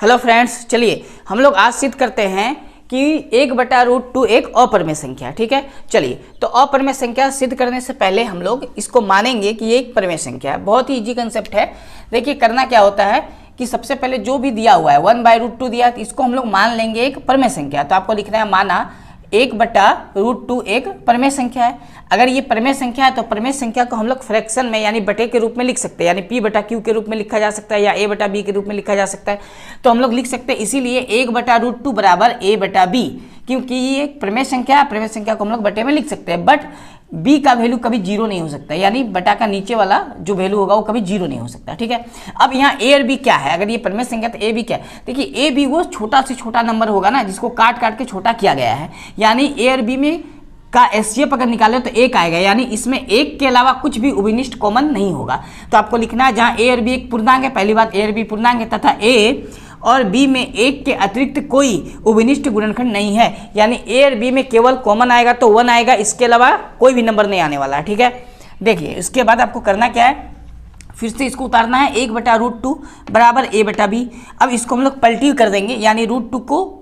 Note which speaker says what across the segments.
Speaker 1: Hello friends, चलिए हम लोग आज सिद्ध करते हैं कि 1/√2 एक अपरिमेय संख्या है। ठीक है, चलिए तो अपरिमेय संख्या सिद्ध करने से पहले हम लोग इसको मानेंगे कि ये एक परिमेय संख्या है। बहुत ही इजी कंसेप्ट है। देखिए करना क्या होता है कि सबसे पहले जो भी दिया हुआ है 1/√2 दिया है तो इसको हम लोग मान लेंगे एक परिमेय संख्या। तो आपको लिखना है माना 1/√2 एक परिमेय संख्या है। अगर ये परिमेय संख्या है तो परिमेय संख्या को हम लोग फ्रैक्शन में यानी बटे के रूप में लिख सकते हैं, यानी p/q के रूप में लिखा जा सकता है या a/b के रूप में लिखा जा सकता है। तो हम लोग लिख सकते हैं इसीलिए 1/√2 बराबर a/b, क्योंकि ये एक परिमेय संख्या है। परिमेय संख्या को हम लोग बटे में लिख सकते हैं, बट b का वैल्यू कभी जीरो नहीं हो सकता, यानी बटा का नीचे वाला जो वैल्यू होगा वो कभी जीरो नहीं हो सकता। ठीक है, अब यहाँ a और b क्या है? अगर ये परिमेय संख्या तो a b क्या है? देखिए a b वो छोटा से छोटा नंबर होगा ना, जिसको काट काट के छोटा किया गया है। यानी a और b में का एचसीएफ अगर निकाले तो एक आएगा, यानी इसमें एक के अलावा कुछ भी उभयनिष्ठ कॉमन नहीं होगा। तो आपको लिखना है जहाँ a और b एक पूर्णांक है, पहली बात a और b पूर्णांक है तथा a और b में एक के अतिरिक्त कोई उभयनिष्ठ गुणनखंड नहीं है, यानी a और b में केवल कॉमन आएगा तो 1 आएगा, इसके अलावा कोई भी नंबर नहीं आने वाला है। ठीक है, देखिए इसके बाद आपको करना क्या है, फिर से इसको उतारना है 1/√2 बराबर a/b। अब इसको हम लोग पलटी कर देंगे, यानी √2 को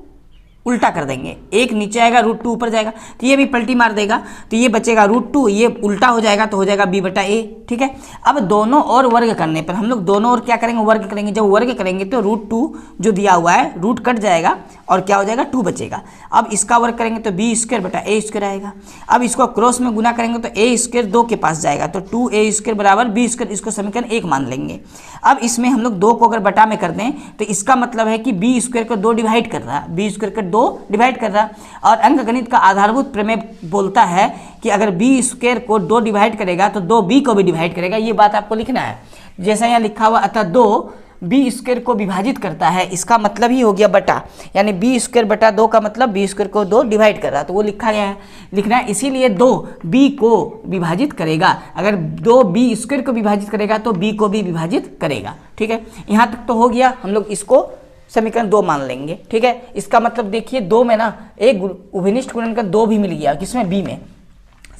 Speaker 1: उल्टा कर देंगे, एक नीचे आएगा √2 ऊपर जाएगा, तो ये भी पलटी मार देगा, तो ये बचेगा √2, ये उल्टा हो जाएगा तो हो जाएगा b/a। ठीक है, अब दोनों और वर्ग करने पर हम लोग दोनों और क्या करेंगे, वर्ग करेंगे। जब वर्ग करेंगे तो √2 जो दिया हुआ है रूट कट जाएगा और क्या हो जाएगा 2 बचेगा। अब इसका वर्ग करेंगे तो b² आएगा। अब इसको क्रॉस में गुना करेंगे तो a² 2 के पास जाएगा, तो 2a² बराबर b², इसको समीकरण 1 मान लेंगे। अब इसमें हम लोग 2 को अगर बटा में कर दें तो इसका मतलब है कि b² को 2 डिवाइड कर रहा है, b² को 2 डिवाइड कर रहा है। और अंकगणित का आधारभूत प्रमेय बोलता है कि अगर b² को 2 डिवाइड करेगा तो 2b को भी डिवाइड करेगा। ये बात आपको लिखना है, जैसा यहाँ लिखा हुआ अतः 2 b² को विभाजित करता है, इसका मतलब ही हो गया बटा, यानी b² बटा 2 का मतलब b² को 2 डिवाइड कर रहा है, तो वो लिखा गया है, लिखना है। इसीलिए 2 b को विभाजित करेगा, अगर 2 b² को विभाजित करेगा तो b को भी विभाजित करेगा। ठीक है, यहाँ तक तो हो गया, हम लोग इसको समीकरण 2 मान लेंगे। ठीक है, इसका मतलब देखिए 2 में ना एक उभयनिष्ठ गुणनखंड 2 भी मिल गया, किसमें b में,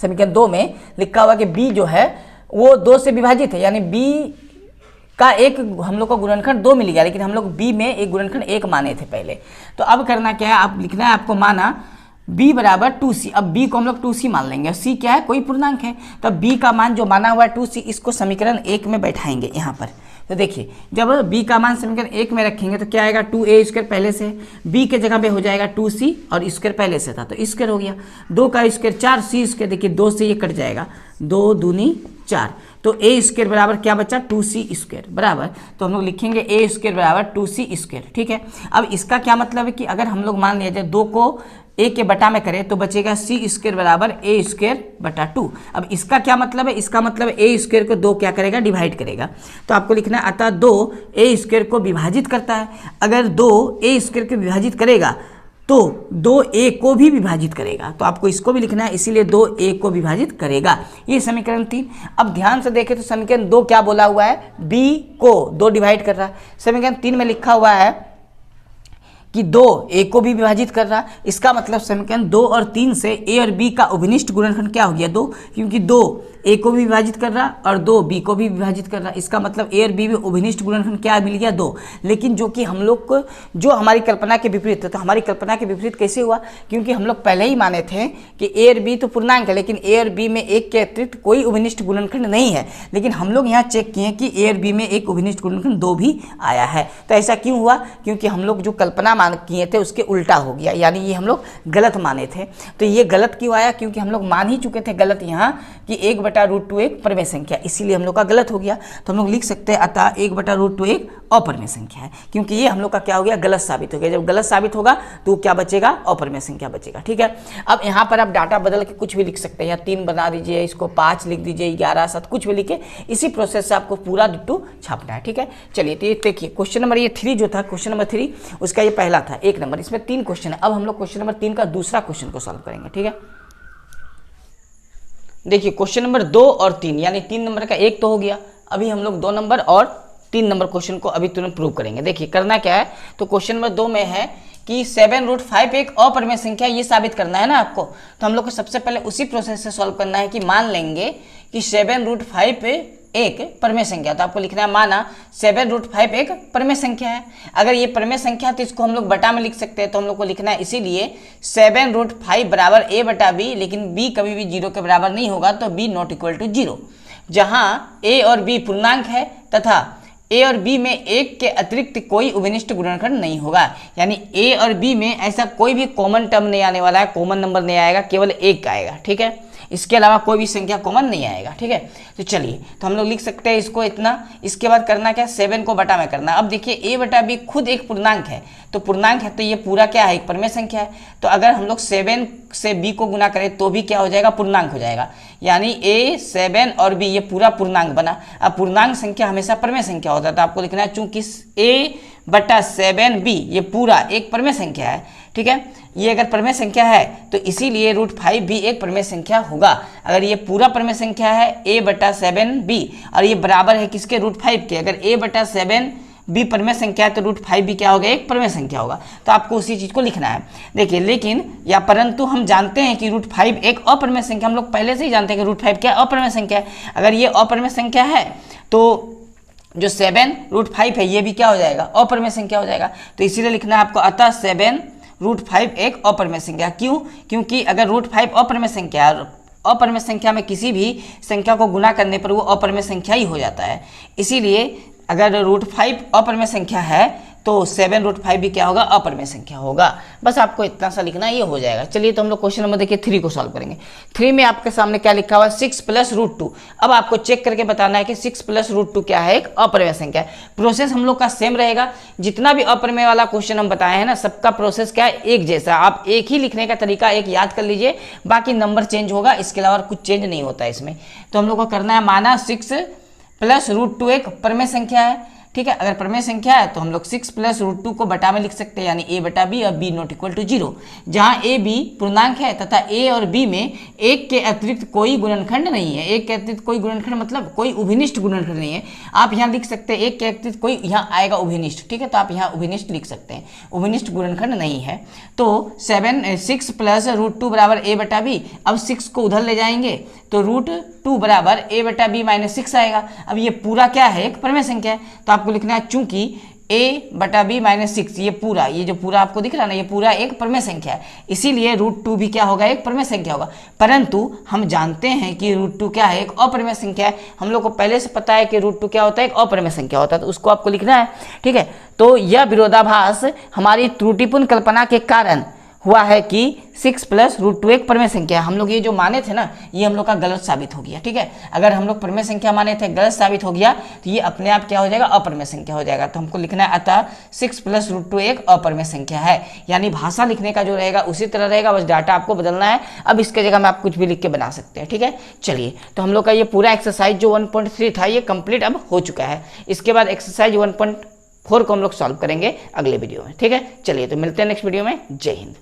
Speaker 1: समीकरण 2 में लिखा हुआ कि b जो है वो 2 से विभाजित है, यानी b का एक हम लोग को गुणनखंड 2 मिल गया, लेकिन हम लोग b में एक गुणनखंड 1 माने थे पहले। तो अब करना क्या है, आप लिखना है आपको माना b बराबर 2c। अब b को हम लोग 2c मान लेंगे, c क्या है, कोई पूर्णांक है, तो b का मान जो माना हुआ है 2c, इसको समीकरण 1 में बैठाएंगे यहाँ पर। तो देखिए जब b का मान समीकरण 1 में रखेंगे तो क्या आएगा, 2a² पहले से, b के जगह पे हो जाएगा 2c और स्क्वायर पहले से था तो स्क्वायर हो गया, 2 का स्क्वायर 4c², देखिए 2 से ये कट जाएगा, 2 दूनी 4, तो a² बराबर क्या बचा, 2c² बराबर, तो हम लोग लिखेंगे a² बराबर 2c²। ठीक है, अब इसका क्या मतलब है कि अगर हम लोग मान लिया जाए 2 को a के बटा में करें तो बचेगा c² बराबर a²/2। अब इसका क्या मतलब है, इसका मतलब a² को 2 क्या करेगा, डिवाइड करेगा। तो आपको लिखना है अतः 2 a² को विभाजित करता है, अगर 2 a² को विभाजित करेगा तो 2a को भी विभाजित करेगा, तो आपको इसको भी लिखना है, इसीलिए 2a को विभाजित करेगा। ये समीकरण 3। अब ध्यान से देखें तो समीकरण 2 क्या बोला हुआ है, b को 2 डिवाइड कर रहा है, समीकरण 3 में लिखा हुआ है कि 2 a को भी विभाजित कर रहा, इसका मतलब समीकरण 2 और 3 से a और b का उभयनिष्ठ गुणनखंड क्या हो गया, 2, क्योंकि 2 a को भी विभाजित कर रहा और 2 b को भी विभाजित कर रहा, इसका मतलब a और b में उभयनिष्ठ गुणनखंड क्या मिल गया, 2। लेकिन जो कि हम लोग को जो हमारी कल्पना के विपरीत है, तो हमारी कल्पना के विपरीत कैसे हुआ, क्योंकि हम लोग पहले ही माने थे कि a और b तो पूर्णांक है, लेकिन a और b में एक के अतिरिक्त कोई उभयनिष्ठ गुणनखंड नहीं है, लेकिन हम लोग यहाँ चेक किए कि a और b में एक उभयनिष्ठ गुणनखंड 2 भी आया है। तो ऐसा क्यों हुआ, क्योंकि हम लोग जो कल्पना मान किए थे उसके उल्टा हो गया, यानी ये हम लोग गलत माने थे। तो ये गलत क्यों आया, क्योंकि हम लोग मान ही चुके थे गलत यहाँ कि 1/√2 एक परिमेय संख्या, इसीलिए हम लोग का गलत हो गया। तो हम लोग लिख सकते हैं अतः 1/√2 एक अपरिमेय संख्या है, क्योंकि ये हम लोग का क्या हो गया, गलत साबित हो गया। जब गलत साबित होगा तो क्या बचेगा, अपरिमेय संख्या बचेगा। ठीक है, अब यहाँ पर आप डाटा बदल के कुछ भी लिख सकते हैं, या 3 बना दीजिए, इसको 5 लिख दीजिए, 11 7 कुछ भी लिखे, इसी प्रोसेस से आपको पूरा डिट्टू छापना है। ठीक है, चलिए तो ये देखिए क्वेश्चन नंबर ये 3 जो था, क्वेश्चन नंबर 3 उसका ये पहला था 1 नंबर, इसमें 3 क्वेश्चन है। अब हम लोग क्वेश्चन नंबर 3 का दूसरा क्वेश्चन को सॉल्व करेंगे। ठीक है, देखिए क्वेश्चन नंबर 2 और 3, यानी 3 नंबर का 1 तो हो गया, अभी हम लोग 2 नंबर और 3 नंबर क्वेश्चन को अभी तुरंत प्रूव करेंगे। देखिए करना क्या है, तो क्वेश्चन नंबर 2 में है कि 7√5 एक अपरिमेय संख्या, ये साबित करना है ना आपको। तो हम लोग को सबसे पहले उसी प्रोसेस से सॉल्व करना है कि मान लेंगे कि 7√5 एक परमेय संख्या। तो आपको लिखना है माना 7√5 एक परमेय संख्या है। अगर ये परमेय संख्या है तो इसको हम लोग बटा में लिख सकते हैं, तो हम लोग को लिखना है इसीलिए 7√5 बराबर a बटा b, लेकिन b कभी भी 0 के बराबर नहीं होगा, तो b नॉट इक्वल टू 0। जहाँ a और b पूर्णांक है तथा a और b में एक के अतिरिक्त कोई उभयनिष्ठ गुणनखंड नहीं होगा, यानी a और b में ऐसा कोई भी कॉमन टर्म नहीं आने वाला है, कॉमन नंबर नहीं आएगा, केवल एक आएगा, ठीक है। इसके अलावा कोई भी संख्या कॉमन नहीं आएगा, ठीक है। तो चलिए, तो हम लोग लिख सकते हैं इसको इतना। इसके बाद करना क्या, 7 को बटा में करना। अब देखिए a बटा b खुद एक पूर्णांक है, तो पूर्णांक है तो ये पूरा क्या है, एक परमेय संख्या है। तो अगर हम लोग 7 से b को गुना करें तो भी क्या हो जाएगा, पूर्णांक हो जाएगा, यानी a 7 और b ये पूरा पूर्णांक बना। अब पूर्णांक संख्या हमेशा परमेय संख्या होता है, तो आपको लिखना है चूंकि a बटा 7b ये पूरा एक परमेय संख्या है, ठीक है। ये अगर परमेय संख्या है तो इसीलिए √5 भी एक परमेय संख्या होगा। अगर ये पूरा परमेय संख्या है a बटा 7b और ये बराबर है किसके, √5 के, अगर a बटा 7b परमेय संख्या है तो √5 भी क्या होगा, एक परमेय संख्या होगा। तो आपको उसी चीज को लिखना है। देखिए, लेकिन या परंतु हम जानते हैं कि √5 एक अपरमेय संख्या, हम लोग पहले से ही जानते हैं कि √5 क्या अपरमेय संख्या है। अगर ये अपरमेय संख्या है तो जो 7√5 है ये भी क्या हो जाएगा, अपरमेय संख्या हो जाएगा। तो इसीलिए लिखना है आपको अतः 7√5 एक अपरमेय संख्या। क्यों, क्योंकि अगर √5 अपरमेय संख्या है, अपरमेय संख्या में किसी भी संख्या को गुना करने पर वो अपरमेय संख्या ही हो जाता है। इसीलिए अगर √5 अपरमेय संख्या है तो 7√5 भी क्या होगा, अपरमेय संख्या होगा। बस आपको इतना सा लिखना, ये हो जाएगा। चलिए, तो हम लोग क्वेश्चन नंबर देखिए 3 को सॉल्व करेंगे। 3 में आपके सामने क्या लिखा हुआ है, 6 + √2। अब आपको चेक करके बताना है कि 6 + √2 क्या है, एक अपरमेय संख्या है। प्रोसेस हम लोग का सेम रहेगा। जितना भी अपरमेय वाला क्वेश्चन हम बताए हैं ना, सबका प्रोसेस क्या है, एक जैसा। आप एक ही लिखने का तरीका एक याद कर लीजिए, बाकी नंबर चेंज होगा, इसके अलावा कुछ चेंज नहीं होता है इसमें। तो हम लोग को करना है माना 6 + √2 एक परमेय संख्या है, ठीक है। अगर परमेय संख्या है तो हम लोग 6 + √2 को बटा में लिख सकते हैं, यानी a बटा b और b नॉट इक्वल टू 0। जहाँ a b पूर्णांक है तथा a और b में एक के अतिरिक्त कोई गुणनखंड नहीं है। एक के अतिरिक्त कोई गुणनखंड मतलब कोई उभयनिष्ठ गुणनखंड नहीं है। आप यहाँ लिख सकते हैं एक के अतिरिक्त कोई, यहाँ आएगा उभयनिष्ठ, ठीक है। तो आप यहाँ उभयनिष्ठ लिख सकते हैं, उभयनिष्ठ गुणनखंड नहीं है। तो 6 + √2 बराबर a बटा b। अब 6 को उधर ले जाएंगे तो √2 बराबर a बटा b - 6 आएगा। अब ये पूरा क्या है, एक परमेय संख्या है। तो आपको लिखना है चूंकि a बटा b - 6 ये पूरा, ये जो पूरा आपको दिख रहा है ना, ये पूरा एक परमेय संख्या है, इसीलिए √2 भी क्या होगा, एक परमेय संख्या होगा। परंतु हम जानते हैं कि √2 क्या है, एक अपरमेय संख्या है। हम लोग को पहले से पता है कि √2 क्या होता है, एक अपरमेय संख्या होता है, तो उसको आपको लिखना है, ठीक है। तो यह विरोधाभास हमारी त्रुटिपूर्ण कल्पना के कारण हुआ है कि 6 + √2 एक परमेय संख्या है। हम लोग ये जो माने थे ना, ये हम लोग का गलत साबित हो गया, ठीक है। अगर हम लोग परमेय संख्या माने थे, गलत साबित हो गया, तो ये अपने आप क्या हो जाएगा, अपरमेय संख्या हो जाएगा। तो हमको लिखना है अतः 6 + √2 एक अपरमेय संख्या है। यानी भाषा लिखने का जो रहेगा उसी तरह रहेगा, बस डाटा आपको बदलना है। अब इसके जगह में आप कुछ भी लिख के बना सकते हैं, ठीक है। चलिए, तो हम लोग का ये पूरा एक्सरसाइज जो 1.3 था ये कंप्लीट अब हो चुका है। इसके बाद एक्सरसाइज 1.4 को हम लोग सॉल्व करेंगे अगले वीडियो में, ठीक है। चलिए, तो मिलते हैं नेक्स्ट वीडियो में। जय हिंद।